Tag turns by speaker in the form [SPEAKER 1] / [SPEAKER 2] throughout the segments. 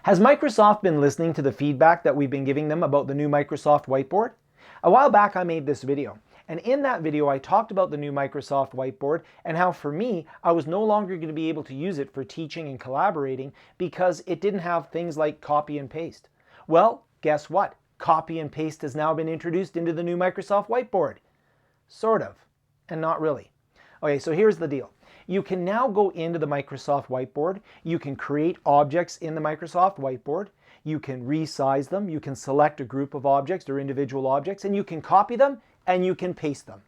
[SPEAKER 1] Has Microsoft been listening to the feedback that we've been giving them about the new Microsoft Whiteboard? A while back I made this video, and in that video I talked about the new Microsoft Whiteboard and how for me I was no longer going to be able to use it for teaching and collaborating because it didn't have things like copy and paste. Well, guess what? Copy and paste has now been introduced into the new Microsoft Whiteboard. Sort of, and not really. Okay, so here's the deal. You can now go into the Microsoft Whiteboard. You can create objects in the Microsoft Whiteboard. You can resize them. You can select a group of objects or individual objects, and you can copy them and you can paste them.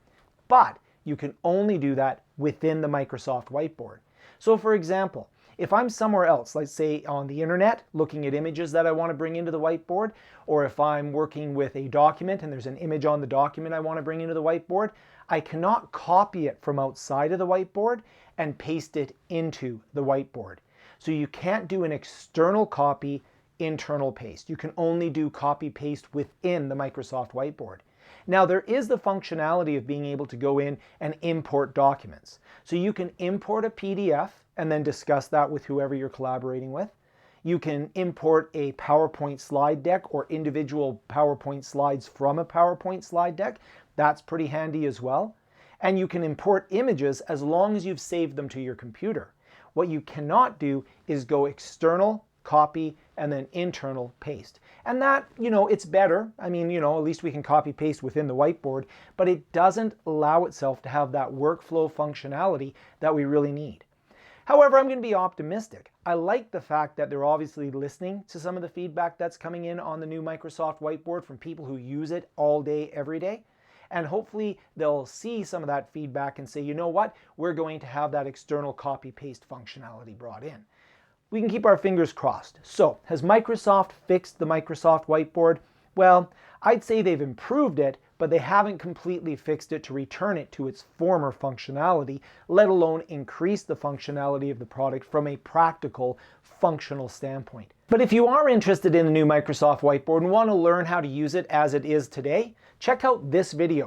[SPEAKER 1] But you can only do that within the Microsoft Whiteboard. So for example, if I'm somewhere else, let's say on the internet, looking at images that I want to bring into the whiteboard, or if I'm working with a document and there's an image on the document I want to bring into the whiteboard, I cannot copy it from outside of the whiteboard and paste it into the whiteboard. So you can't do an external copy, internal paste. You can only do copy paste within the Microsoft Whiteboard. Now there is the functionality of being able to go in and import documents. So you can import a PDF and then discuss that with whoever you're collaborating with. You can import a PowerPoint slide deck or individual PowerPoint slides from a PowerPoint slide deck. That's pretty handy as well. And you can import images as long as you've saved them to your computer. What you cannot do is go external, copy, and then internal paste. And that, it's better. I mean, at least we can copy paste within the whiteboard, but it doesn't allow itself to have that workflow functionality that we really need. However, I'm going to be optimistic. I like the fact that they're obviously listening to some of the feedback that's coming in on the new Microsoft Whiteboard from people who use it all day, every day. And hopefully they'll see some of that feedback and say, you know what, we're going to have that external copy-paste functionality brought in. We can keep our fingers crossed. So, has Microsoft fixed the Microsoft Whiteboard? Well, I'd say they've improved it, but they haven't completely fixed it to return it to its former functionality, let alone increase the functionality of the product from a practical, functional standpoint. But if you are interested in the new Microsoft Whiteboard and want to learn how to use it as it is today, check out this video.